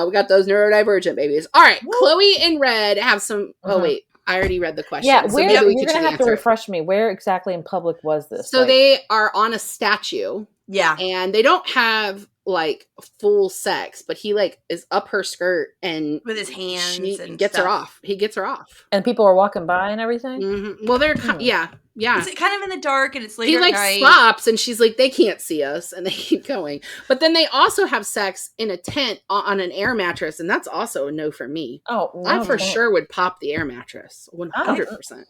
We got those neurodivergent babies. All right, Chloe and Red have some. Oh wait, I already read the question. Yeah, so where maybe we you're could gonna have to answer it. refresh me. Where exactly in public was this? So they are on a statue. Yeah. And they don't have like full sex, but he like is up her skirt and With his hands and gets her stuff. off. He gets her off. and people are walking by and everything. Mm-hmm. Well, they're yeah. Is it kind of in the dark and it's later He like at night? stops and she's like, they can't see us, and they keep going. But then they also have sex in a tent on an air mattress, and that's also a no for me. Oh, no, I for no. sure would pop the air mattress, 100%.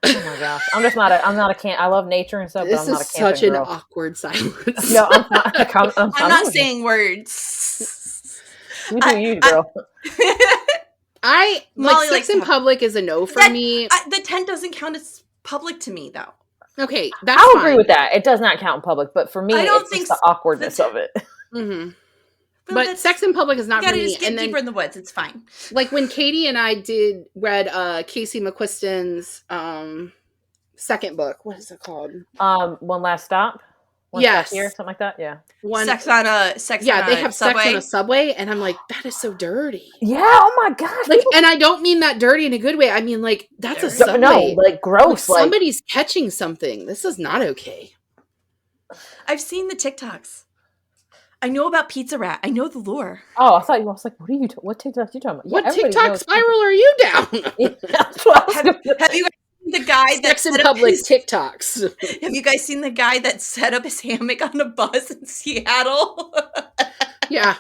Oh my gosh, I'm not a camp. I love nature and stuff, but This I'm not a is camping such an girl. awkward silence. No, I'm not. I'm not saying words. You do you, girl. Molly sex likes in to have- public is a no for me. The tent doesn't count as public to me, though. Okay, that's I'll fine. agree with that. It does not count in public, but for me, I don't it's think just the awkwardness of it. Mm-hmm. Well, But that's- sex in public is not You for gotta me. just get And then, deeper in the woods. It's fine. like when Katie and I read Casey McQuiston's second book. What is it called? One last stop. One Yes. stop here, something like that. Yeah. Sex on a they have subway. sex on a subway, and I'm like, that is so dirty. Yeah. Oh my gosh. Like, and I don't mean that dirty in a good way. I mean like that's a Dirty. subway. No, like gross. Like somebody's catching something. This is not okay. I've seen the TikToks. I know about Pizza Rat. I know the lore. oh, I was like, what TikTok you talking about? What everybody TikTok knows spiral are you down? Yeah, that's what I was Have, gonna say. have you guys seen the guy that Sex in set up public his, TikToks. Have you guys seen the guy that set up his hammock on a bus in Seattle? Yeah.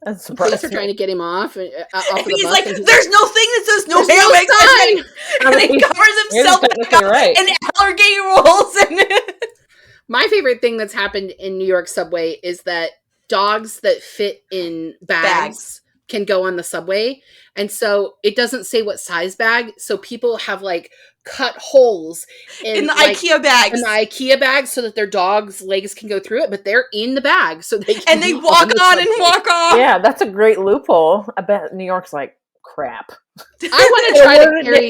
That's Police are surprising. trying to get him off, off of the He's bus. like, and he's there's no thing that says no There's no hammock. sign. And he covers himself You're back technically up right. and alligator rolls. And My favorite thing that's happened in New York subway is that dogs that fit in bags can go on the subway. And so it doesn't say what size bag. So people have like cut holes in the like, IKEA bags. in the IKEA bag so that their dog's legs can go through it, but they're in the bag. So they can And they move walk the on and subway. walk off. Yeah, that's a great loophole. I bet New York's like crap. I want to try to Worded carry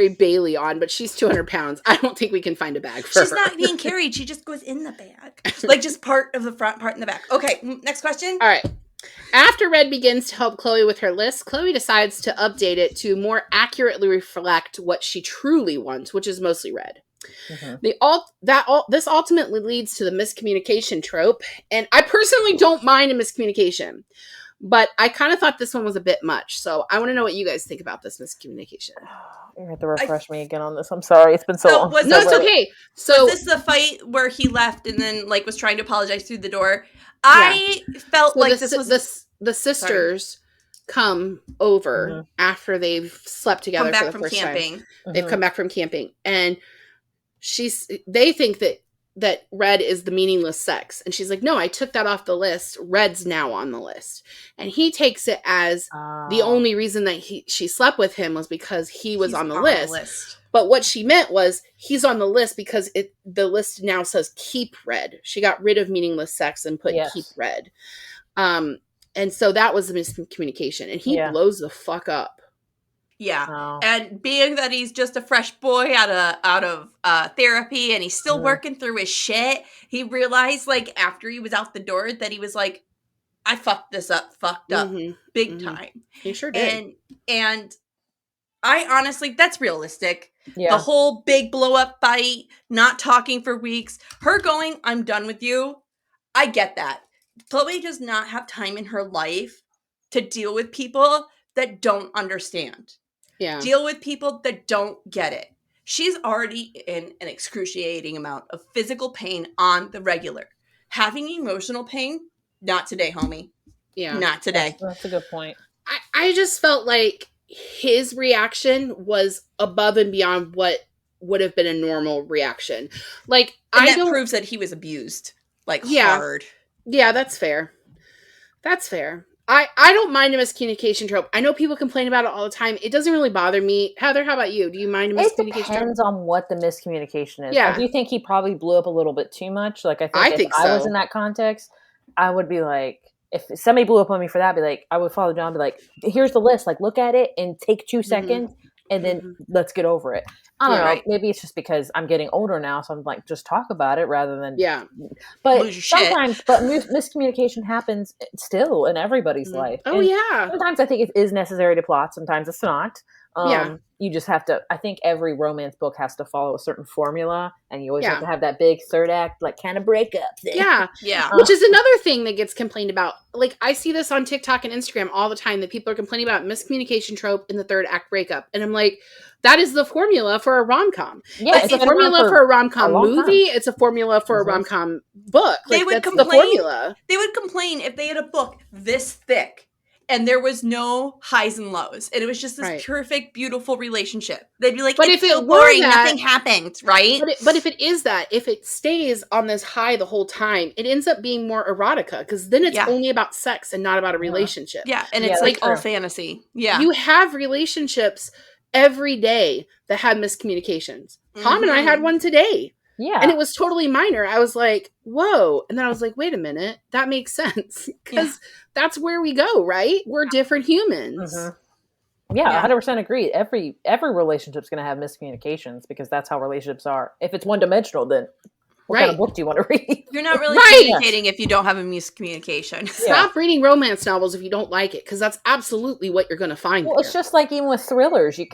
differently. Bailey on, but she's 200 pounds. I don't think we can find a bag for She's her. not being carried. She just goes in the bag. Like just part of the front, part in the back. Okay, next question. All right. After Red begins to help Chloe with her list, Chloe decides to update it to more accurately reflect what she truly wants, which is mostly Red. Mhm. This ultimately leads to the miscommunication trope, and I personally don't mind a miscommunication, but I kind of thought this one was a bit much. So I want to know what you guys think about this miscommunication. You have to refresh me again on this. I'm sorry. It's been so So long. was No, this- it's okay. So Was this the fight where he left and then like was trying to apologize through the door? I felt So like the, this was the sisters come over after they've slept together for the first time. They've come back from camping, and they think that Red is the meaningless sex, and she's like, no, I took that off the list. Red's now on the list, and he takes it as the only reason that she slept with him was because he's on the list. But what she meant was he's on the list because the list now says keep Red. She got rid of meaningless sex and put keep Red. And so that was the miscommunication, and he blows the fuck up. Yeah. Oh. And being that he's just a fresh boy out of therapy and he's still working through his shit, he realized, like, after he was out the door that he was like, I fucked up big time. He sure did. And I honestly, that's realistic. Yeah. The whole big blow up fight, not talking for weeks, her going, I'm done with you. I get that. Chloe does not have time in her life to deal with people that don't understand. Yeah. Deal with people that don't get it. She's already in an excruciating amount of physical pain on the regular. Having emotional pain, not today, homie. Yeah. Not today. That's a good point. I just felt like his reaction was above and beyond what would have been a normal reaction. Like, that proves that he was abused. Like, hard. Yeah, that's fair. That's fair. I don't mind a miscommunication trope. I know people complain about it all the time. It doesn't really bother me. Heather, how about you? Do you mind a miscommunication trope? It depends on what the miscommunication is. Yeah. I do think he probably blew up a little bit too much. Like, I think if I was in that context, I would be like, if somebody blew up on me for that, I'd be like, I would follow John and be like, here's the list. Like, look at it and take 2 seconds and then let's get over it. I don't know. Right. Maybe it's just because I'm getting older now, so I'm like, just talk about it rather than But sometimes, miscommunication happens still in everybody's life. Oh, and sometimes I think it is necessary to plot. Sometimes it's not. You just have to. I think every romance book has to follow a certain formula, and you always have to have that big third act, like, kind of breakup thing. Yeah. Which is another thing that gets complained about. Like, I see this on TikTok and Instagram all the time that people are complaining about miscommunication trope in the third act breakup, and I'm like, that is the formula for a rom-com. Yeah, it's a formula for a rom-com movie. It's a formula for a rom-com book. Like, that's the formula. They would complain if they had a book this thick and there was no highs and lows, and it was just this perfect, beautiful relationship. They'd be like, but it's so boring, nothing happened, right? But if it is that, if it stays on this high the whole time, it ends up being more erotica, because then it's only about sex and not about a relationship. Yeah, and it's like all fantasy. Yeah. You have relationships every day that had miscommunications. Tom and I had one today. Yeah. And it was totally minor. I was like, whoa. And then I was like, wait a minute. That makes sense. Because that's where we go, right? We're different humans. Yeah, 100% agree. Every relationship's going to have miscommunications because that's how relationships are. If it's one-dimensional, then what kind of book do you want to read? You're not really communicating if you don't have a miscommunication. Stop reading romance novels if you don't like it, because that's absolutely what you're going to find. Well, it's just like even with thrillers, you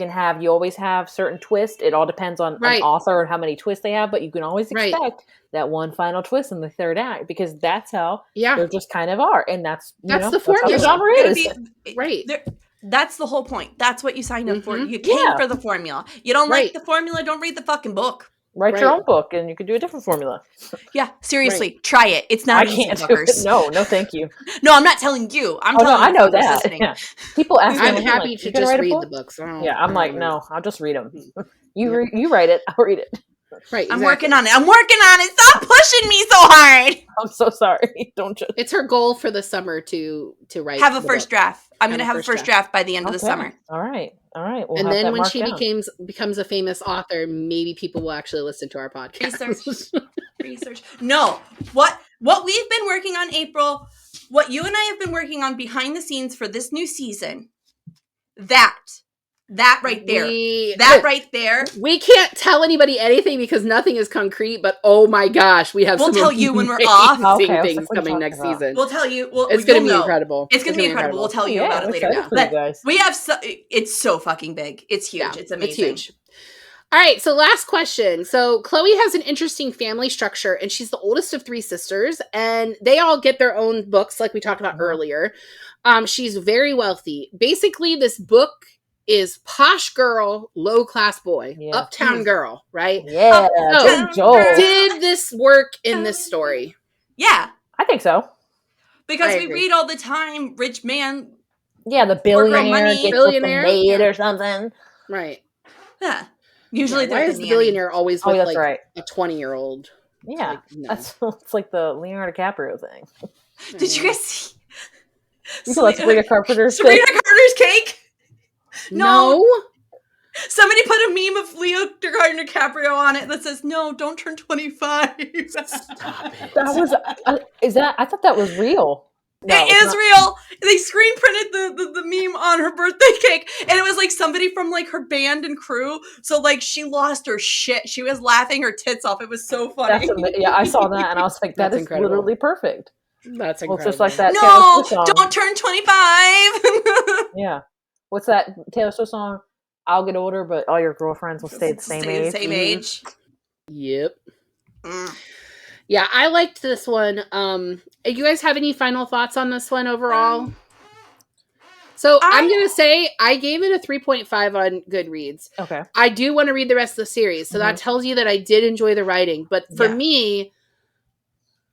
always have certain twists. It all depends on an author and how many twists they have, but you can always expect that one final twist in the third act, because that's how they just kind of are, and that's the formula. That's how the genre is. That's the whole point. That's what you signed up for. You came for the formula. You don't like the formula, don't read the fucking book. Write your own book, and you can do a different formula. Yeah, seriously, try it. It's not easy, fuckers. No, thank you. No, I'm not telling you. I'm telling you. I know that. Yeah. People ask me. I'm happy to just read the books. I'm like, no, I'll just read them. You write it, I'll read it. Right, exactly. I'm working on it. Stop pushing me so hard. I'm so sorry. Don't just. It's her goal for the summer to write. Have a first draft. I'm going to have a first draft by the end of the summer. All right. We'll and then when she becomes a famous author, maybe people will actually listen to our podcast. Research. No. What we've been working on, April, what you and I have been working on behind the scenes for this new season, that right there. Right there. We can't tell anybody anything because nothing is concrete, but oh my gosh, we have we'll tell you when we're off. Things coming next season. We'll tell you. It's going to be incredible. It's going to be incredible. We'll tell you about it later. We have it's so fucking big. It's huge. Yeah, it's amazing. It's huge. All right, so last question. So Chloe has an interesting family structure, and she's the oldest of 3 sisters, and they all get their own books like we talked about earlier. She's very wealthy. Basically, this book is posh girl, low class boy, uptown girl, right? Yeah. Did this work in this story? Yeah, I think so. Because we read all the time, rich man Yeah, the Girl billionaire Money. gets Billionaire? with the maid Yeah. or something. Right. Yeah. Usually Yeah, they're why the is the nanny. billionaire always Oh, with that's like right. a 20-year-old? Yeah, Like, no. that's it's like the Leonardo DiCaprio thing. Did you guys see You can let Sabrina Carpenter's thing. Sabrina Carter's cake? No. Somebody put a meme of Leonardo DiCaprio on it that says, "No, don't turn 25." Stop it. That was is that? I thought that was real. No, It it's is not. real. They screen printed the meme on her birthday cake, and it was like somebody from like her band and crew. So like she lost her shit. She was laughing her tits off. It was so funny. Yeah, I saw that and I was like, that That's is incredible. literally perfect. That's Well, incredible. it's just like that Taylor No, Swift song. don't turn 25. Yeah. What's that Taylor Swift song? I'll get older, but all your girlfriends will stay the same age. Same age. Yep. Mm. Yeah, I liked this one. You guys have any final thoughts on this one overall? So I'm going to say I gave it a 3.5 on Goodreads. Okay. I do want to read the rest of the series. So that tells you that I did enjoy the writing. But for me,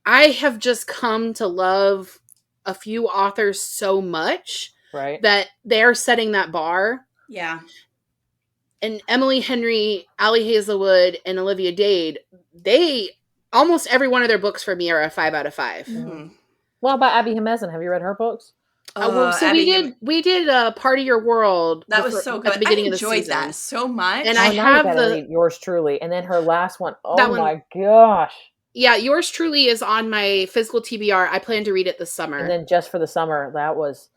I have just come to love a few authors so much that they're setting that bar. Yeah. And Emily Henry, Allie Hazelwood, and Olivia Dade, they almost every one of their books for me are a 5 out of 5. Mm-hmm. Well, about Abby Hamezen, have you read her books? So we did a Part of Your World. That was so good. At the beginning I of the enjoyed season. that so much. And I have read Yours Truly, and then her last one. Oh my gosh! Yeah, Yours Truly is on my physical TBR. I plan to read it this summer. And then Just for the Summer, that was.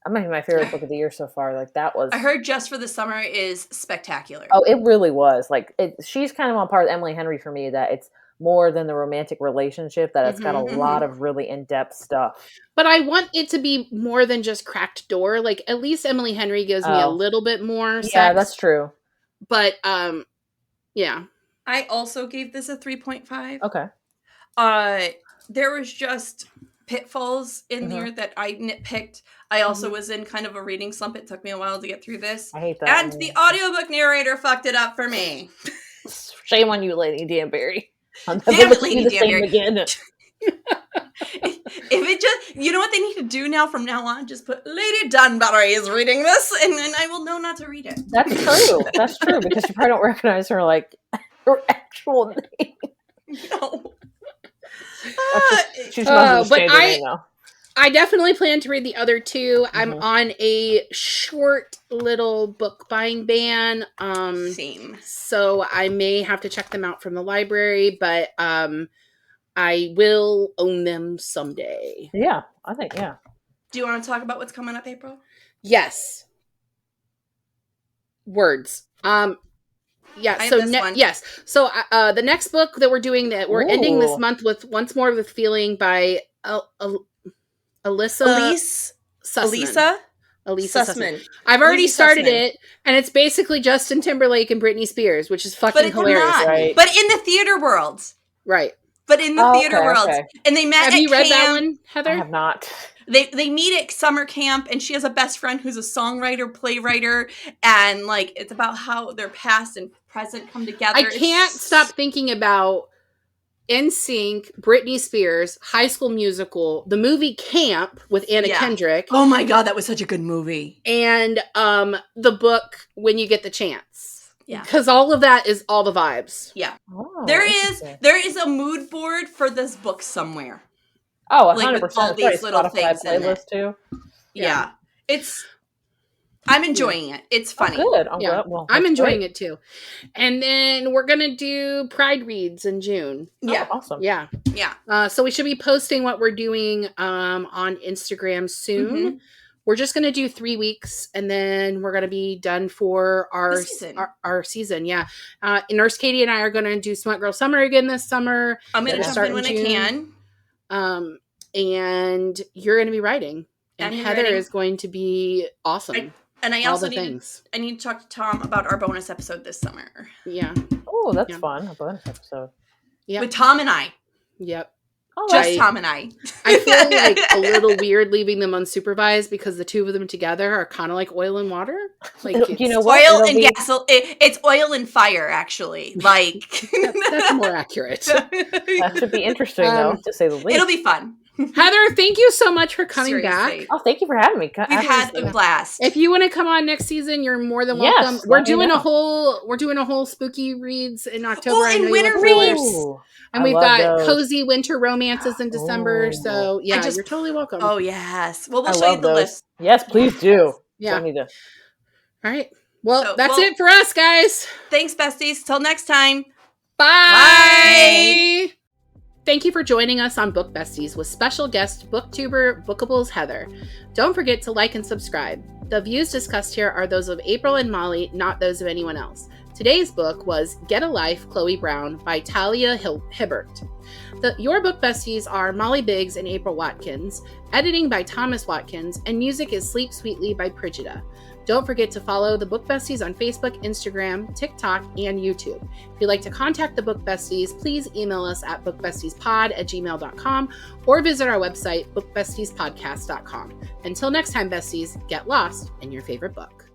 I mean, my favorite book of the year so far. Like that was. I heard Just for the Summer is spectacular. Oh, it really was. Like she's kind of on par with Emily Henry for me. That it's more than the romantic relationship. That it's got a lot of really in-depth stuff. But I want it to be more than just cracked door. Like at least Emily Henry gives me a little bit more. Sex. Yeah, that's true. But yeah. I also gave this a 3.5. Okay. There was just pitfalls in there that I nitpicked. I also was in kind of a reading slump. It took me a while to get through this. I hate that. And the audiobook narrator fucked it up for me. Shame on you, Lady Danbury. I'll never Damn it, listen to Lady the same Danbury. again. If it just, you know what they need to do now from now on? Just put Lady Dunbarry is reading this, and then I will know not to read it. That's true. That's true, because you probably don't recognize her, like, her actual name. No. She's not but I definitely plan to read the other two. I'm on a short little book buying ban. Same. So I may have to check them out from the library, but I will own them someday. Yeah, I think, yeah. Do you want to talk about what's coming up, April? Yes. Words. Yeah, so yes. So the next book that we're doing, that we're ending this month with Once More with Feeling by Elise Sussman. I've already started it, and it's basically Justin Timberlake and Britney Spears, which is fucking hilarious. Right? But in the theater world. Right. But in the theater world. Okay. And they met Have at you read camp. that one, Heather? I have not. They meet at summer camp, and she has a best friend who's a songwriter, playwriter, and like it's about how their past and present come together. I can't stop thinking about NSYNC, Britney Spears, High School Musical, the movie Camp with Anna Kendrick. Oh my god, that was such a good movie. And the book When You Get the Chance. Yeah. Because all of that is all the vibes. Yeah. Oh, there is a mood board for this book somewhere. Oh, 100%. Like with all these little things in it. Too. Yeah. I'm enjoying it. It's funny. Oh, good. I'm enjoying it too. And then we're going to do Pride Reads in June. Yeah. Oh, awesome. Yeah. So we should be posting what we're doing on Instagram soon. Mm-hmm. We're just going to do 3 weeks, and then we're going to be done for our season. Yeah. Nurse Katie and I are going to do Smut Girl Summer again this summer. I'm going to jump in when I can. And you're going to be writing. And Heather is going to be awesome. I also need to talk to Tom about our bonus episode this summer. Yeah. Oh, that's fun. A bonus episode. Yeah. With Tom and I. Yep. Just Tom and I. I feel like a little weird leaving them unsupervised because the two of them together are kind of like oil and water. Like you know what? Oil and gasoline. It's oil and fire, actually. Like that's more accurate. That should be interesting, though, to say the least. It'll be fun. Heather, thank you so much for coming Seriously. back. Oh, thank you for having me. We've had a blast. If you want to come on next season, you're more than Yes, welcome. let me We're know. doing a whole spooky reads in October. Oh, I and know you winter look forward. reads. Ooh, And I we've love got those. cozy winter romances in December. Ooh. So yeah, you're totally welcome. Oh yes. Well, we'll I show you love the those. list. Yes, please do. Yeah. Send me the. All right. Well, So, that's it for us, guys. Thanks, besties. Till next time. Bye. Thank you for joining us on Book Besties with special guest booktuber Bookables Heather. Don't forget to like and subscribe. The views discussed here are those of April and Molly, not those of anyone else. Today's book was Get a Life, Chloe Brown by Talia Hibbert. Your Book Besties are Molly Biggs and April Watkins, editing by Thomas Watkins, and music is Sleep Sweetly by Prigida. Don't forget to follow the Book Besties on Facebook, Instagram, TikTok, and YouTube. If you'd like to contact the Book Besties, please email us at bookbestiespod@gmail.com or visit our website, bookbestiespodcast.com. Until next time, besties, get lost in your favorite book.